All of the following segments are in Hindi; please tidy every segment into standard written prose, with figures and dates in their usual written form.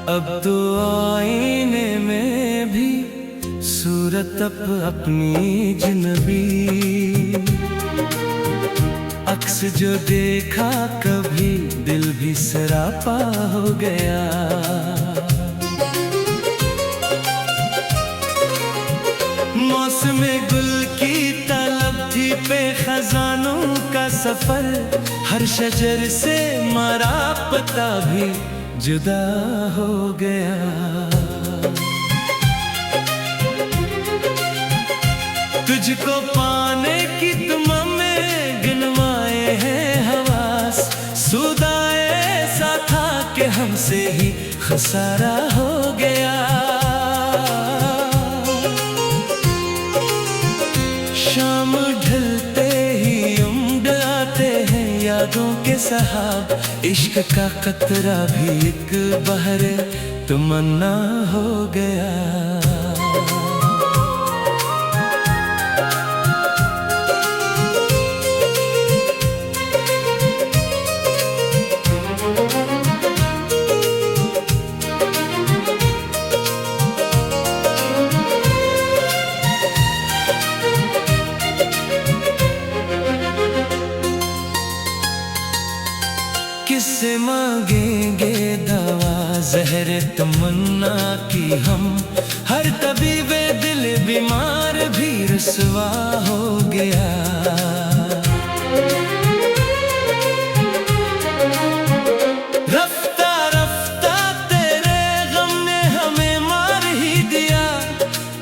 अब तो आईने में भी सूरत अपनी जिनबी, अक्स जो देखा कभी दिल भी सरापा हो गया। मौसमे गुल की तलब थी पे खजानों का सफर, हर शजर से मारा पता भी जुदा हो गया। तुझको पाने की तुम में गिनवाए हैं हवास, सुदा ऐसा था कि हमसे ही खसारा हो गया। शाम ढलते ही उम्र आते हैं यादों के सहाब, इश्क का कतरा भी एक बहर तमन्ना हो गया। किससे मांगेंगे दवा जहर तमन्ना की हम, हर तबीबे दिल बीमार भी रुसवा हो गया। रफ्ता रफ्ता तेरे गम ने हमें मार ही दिया,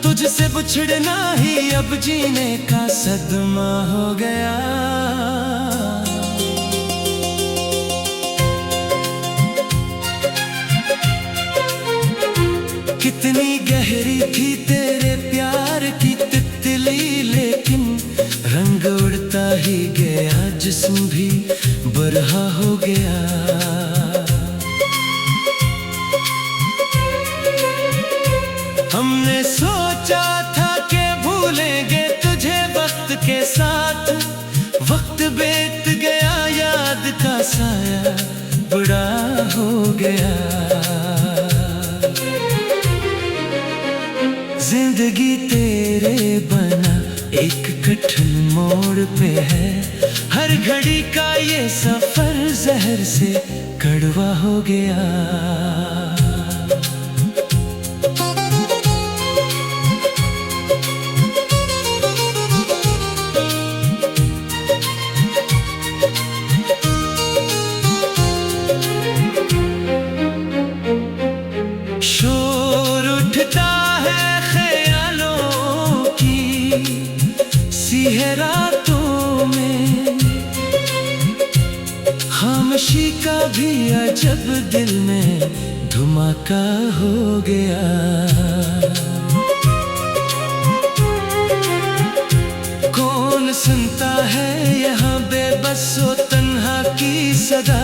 तुझसे बिछड़ना ही अब जीने का सदमा हो गया। कितनी गहरी थी तेरे प्यार की तितली, लेकिन रंग उड़ता ही गया, जिस्म भी बरहा हो गया। हमने सोचा था कि भूलेंगे तुझे वक्त के साथ, वक्त बीत गया, याद का साया बड़ा हो गया। जिंदगी तेरे बना एक कठिन मोड़ पे है, हर घड़ी का ये सफर जहर से कड़वा हो गया। शोर उठता है रातों में, खामोशी का भी अजब दिल में धमाका हो गया। कौन सुनता है यहाँ बेबस व तन्हा की सदा,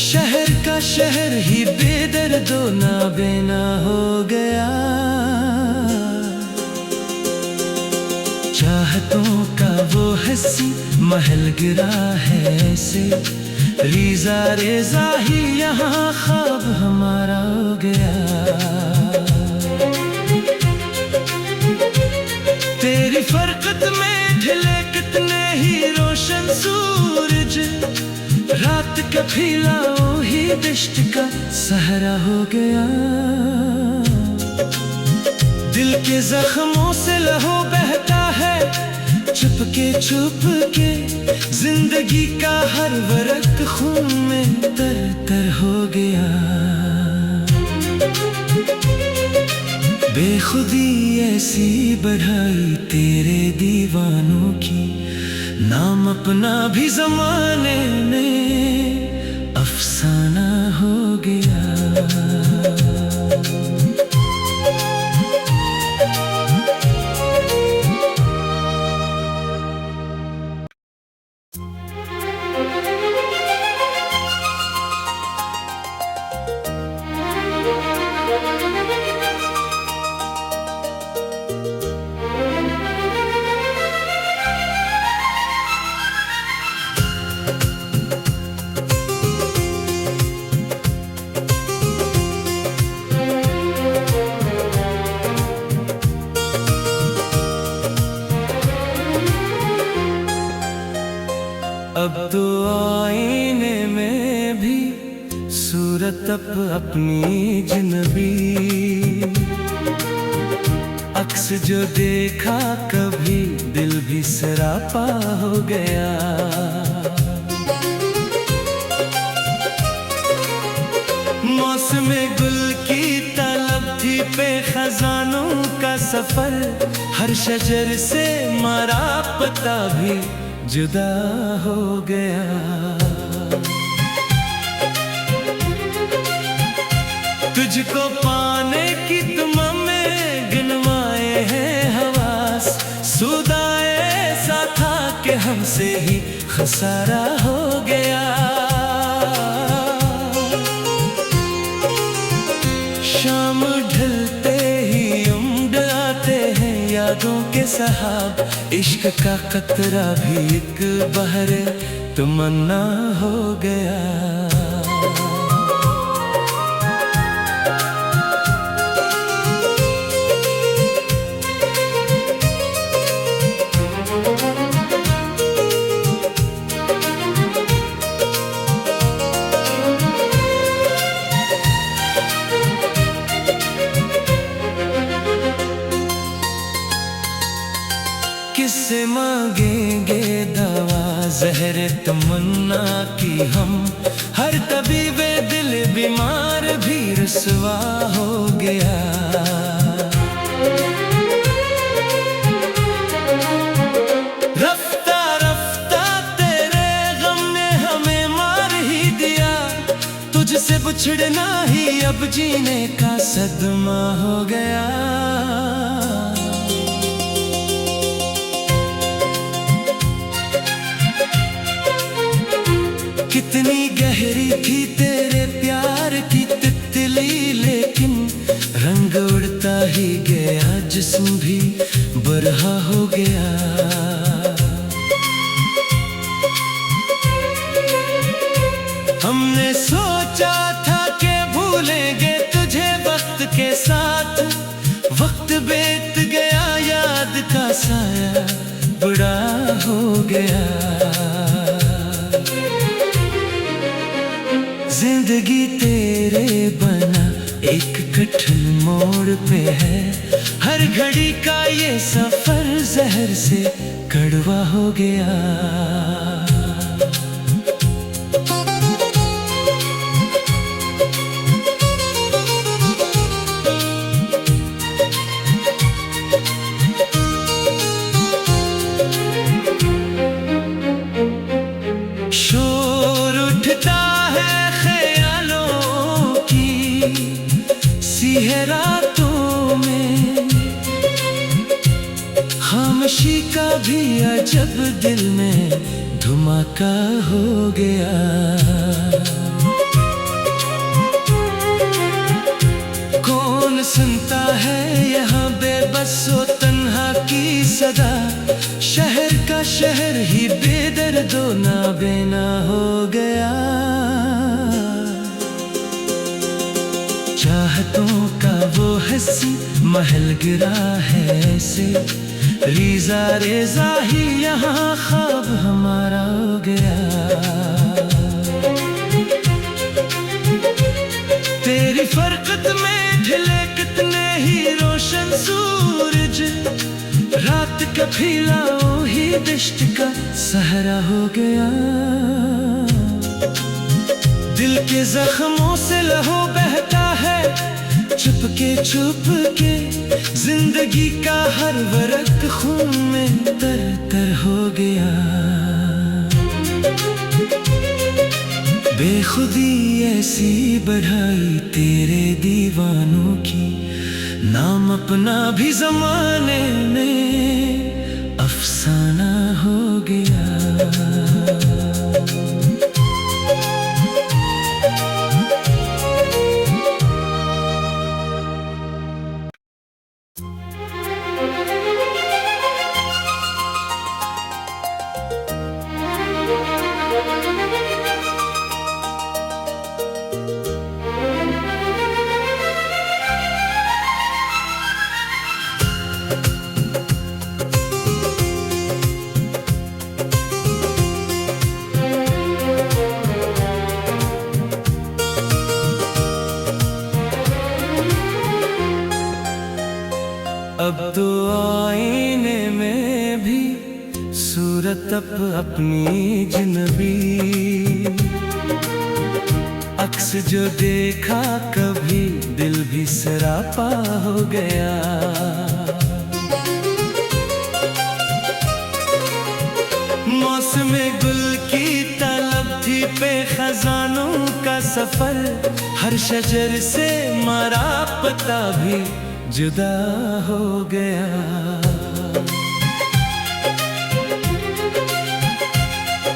शहर का शहर ही बेदर्दो नाबेना हो गया। चाहतों का वो हंसी महल गिरा है ऐसे, रीजा रेजा ही यहाँ ख्वाब हमारा हो गया। तेरी फरकत में ढले कितने ही रोशन सूरज, रात का फैलाओ ही दश्त का सहरा हो गया। दिल के जख्मों से लहू बहता है छुपके छुपके, जिंदगी का हर वरक खून में तर तर हो गया। बेखुदी ऐसी बढ़ाई तेरे दीवानों की, नाम अपना भी जमाने ने अफसाना हो गया। तरफ अपनी जिनबी, अक्स जो देखा कभी दिल भी सरापा हो गया। मौसमे गुल की तलब थी पे खजानों का सफर, हर शजर से मारा पता भी जुदा हो गया। तुझको पाने की तुम में गिनवाए हैं हवास, सुदाए ऐसा था कि हमसे ही खसारा हो गया। शाम ढलते ही उम्र आते हैं यादों के सहाब, इश्क का कतरा भी एक बहर तमन्ना हो गया। किससे मांगेंगे दवा जहर तमन्ना की हम, हर तबीबे दिल बीमार भी रुसवा हो गया। रफ्ता रफ्ता तेरे गम ने हमें मार ही दिया, तुझसे बिछड़ना ही अब जीने का सदमा हो गया। कितनी गहरी थी तेरे प्यार की तितली, लेकिन रंग उड़ता ही गया, जिस्म भी बरहा हो गया। हमने सोचा था कि भूलेंगे तुझे वक्त के साथ, वक्त बीत गया, याद का साया बड़ा हो गया। जिंदगी तेरे बना एक कठिन मोड़ पे है, हर घड़ी का ये सफर जहर से कड़वा हो गया। शोर उठता है है रातों में, खामोशी का भी अजब दिल में धमाका हो गया। कौन सुनता है यहाँ बेबस व तन्हा की सदा, शहर का शहर ही बेदर्दो नाबेना हो गया। चाहतों का वो हंसी महल गिरा है ऐसे, रीजा रेजा ही यहाँ ख्वाब हमारा हो गया। तेरी फरकत में ढले कितने ही रोशन सूरज, रात का फैलाओ ही दिश्त का सहरा हो गया। दिल के जख्मों से लहू बहता है चुपके चुपके, जिंदगी का हर वरक खून में तर तर हो गया। बेखुदी ऐसी बढ़ाई तेरे दीवानों की, नाम अपना भी जमाने में अफसाना हो गया। सूरत अपनी जिनबी, अक्स जो देखा कभी दिल भी सरापा हो गया। मौसम गुल की तलब थी पे खजानों का सफर, हर शजर से मारा पता भी जुदा हो गया।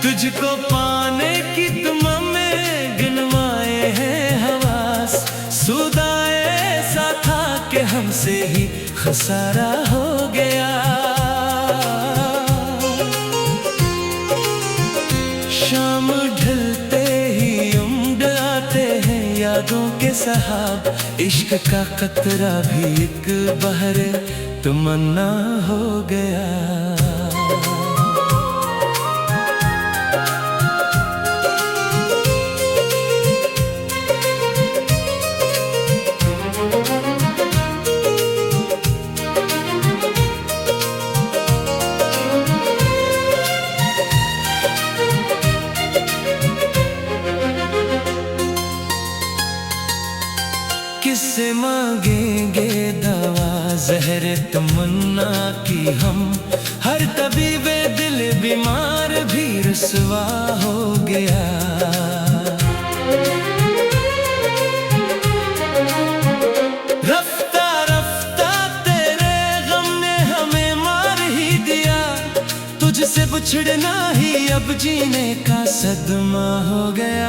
तुझको पाने की तुम में गिनवाए हैं हवास, सुदा ऐसा था कि हमसे ही खसारा हो गया। शाम ढलते ही उम्र आते हैं यादों के सहाब, इश्क का कतरा भी एक बहर तमन्ना हो गया। किससे मांगेंगे दवा जहर तमन्ना की हम, हर तबीबे दिल बीमार भी रुसवा हो गया। रफ्ता रफ्ता तेरे गम ने हमें मार ही दिया, तुझसे बिछड़ना ही अब जीने का सदमा हो गया।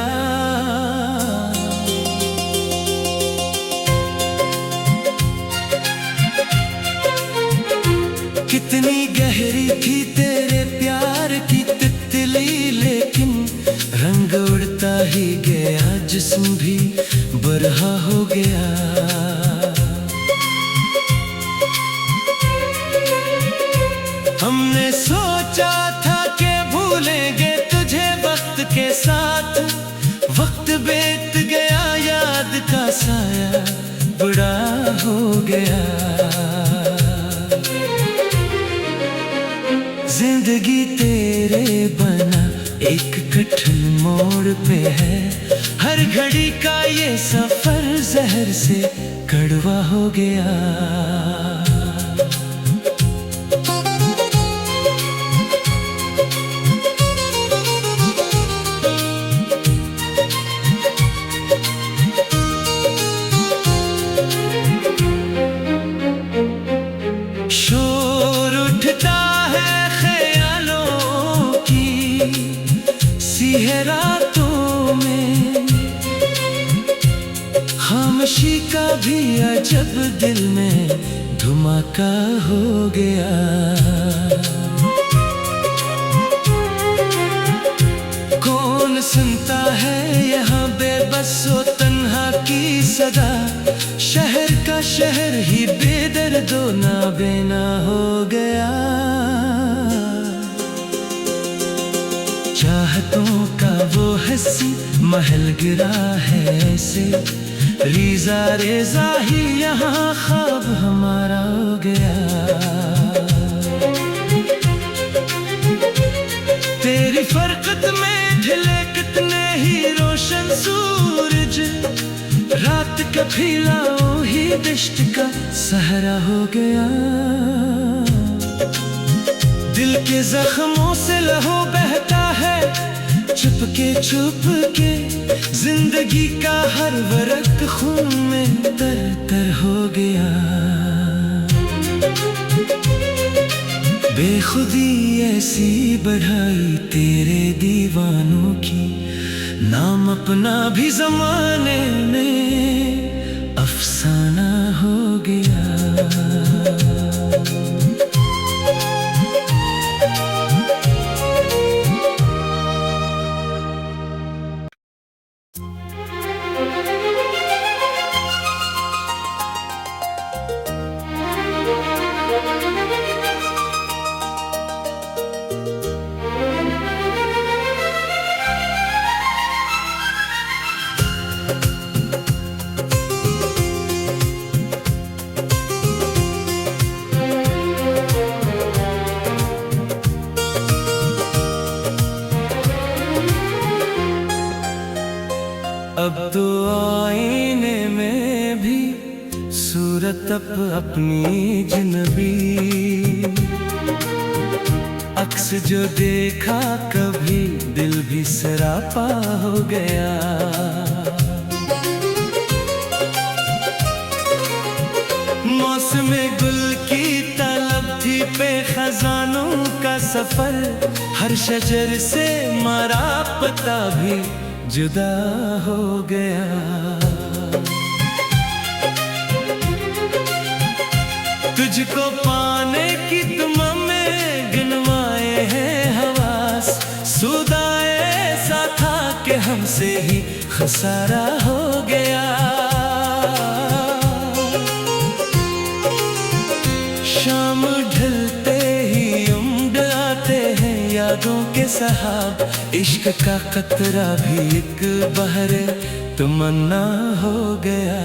कितनी गहरी थी तेरे प्यार की तितली, लेकिन रंग उड़ता ही गया, जिस्म भी बरहा हो गया। हमने सोचा था कि भूलेंगे तुझे वक्त के साथ, वक्त बीत गया, याद का साया बड़ा हो गया। जिंदगी तेरे बना एक कठिन मोड़ पे है, हर घड़ी का ये सफर जहर से कड़वा हो गया। शोर उठता है रातों में, खामोशी का भी अजब दिल में धमाका हो गया। कौन सुनता है यहाँ बेबस व तन्हा की सदा, शहर का शहर ही बेदर्दो नाबेना हो गया। चाहतों का वो हंसी महल गिरा है ऐसे, रीजा रेजा ही यहाँ ख्वाब हमारा हो गया। तेरी फरकत में ढले कितने ही रोशन सूरज, रात का फैलाओ ही दश्त का सहारा हो गया। दिल के जख्मों से लहू बहता है चुपके चुपके, जिंदगी का हर वरक खून में तर तर हो गया। बेखुदी ऐसी बढ़ाई तेरे दीवानों की, नाम अपना भी जमाने में अफसाना हो गया। सूरत अपनी जिनबी, अक्स जो देखा कभी दिल भी सरापा हो गया। मौसमे गुल की तलब थी पे खजानों का सफर, हर शजर से मारा पता भी जुदा हो गया। तुझको पाने की तुम में गिनवाए हैं हवास, सूदा ऐसा था कि हमसे ही खसारा हो गया। शाम ढलते ही उम्र आते हैं यादों के सहाब, इश्क का कतरा भी एक बहर तमन्ना हो गया।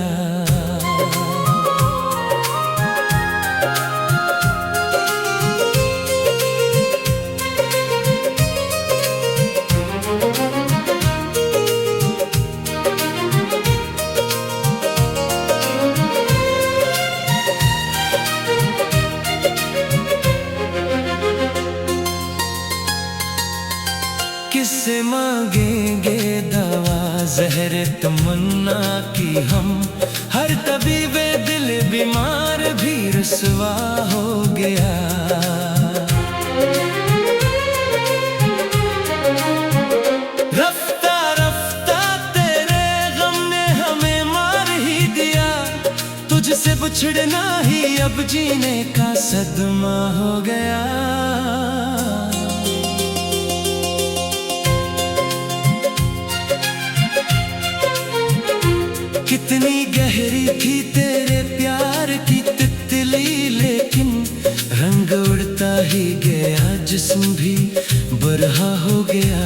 किससे मांगेंगे दवा जहर तमन्ना की हम, हर तबीबे दिल बीमार भी रुसवा हो गया। रफ्ता रफ्ता तेरे गम ने हमें मार ही दिया, तुझसे बिछड़ना ही अब जीने का सदमा हो गया। कितनी गहरी थी तेरे प्यार की तितली, लेकिन रंग उड़ता ही गया, जिस्म भी बरहा हो गया।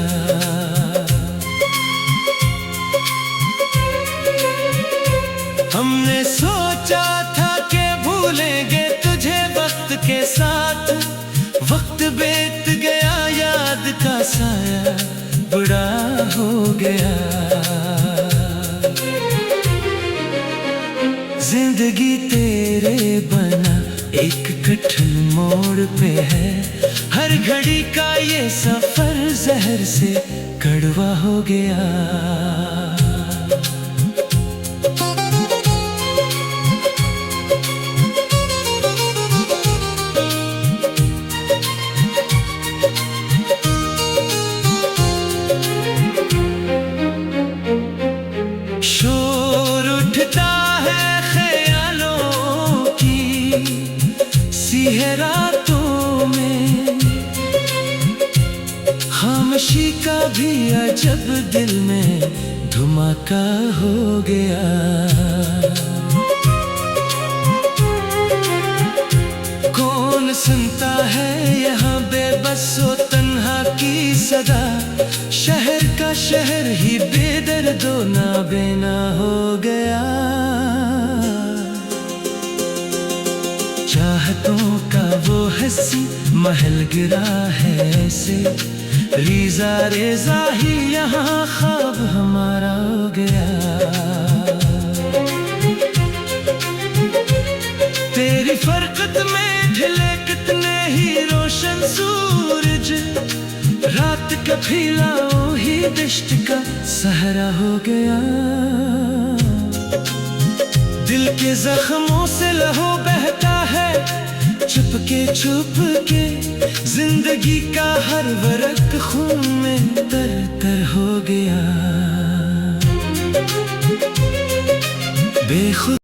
हमने सोचा था कि भूलेंगे तुझे वक्त के साथ, वक्त बीत गया, याद का साया बड़ा हो गया। जिंदगी तेरे बना एक कठिन मोड़ पे है, हर घड़ी का ये सफर जहर से कड़वा हो गया। शोर उठता है रातों में, खामोशी का भी अजब दिल में धमाका हो गया। कौन सुनता है यहाँ बेबस व तन्हा की सदा, शहर का शहर ही बेदर्दो नाबेना हो गया। चाहतों का वो हंसी महल गिरा है ऐसे, रीजा रेजा ही यहाँ ख्वाब हमारा हो गया। तेरी फरकत में ढले कितने ही रोशन सूरज, रात का फैलाओ ही दश्त का सहरा हो गया। दिल के जख्मों से लहू बहता है छुपके छुपके, जिंदगी का हर वरक खून में तर तर हो गया। बेखुद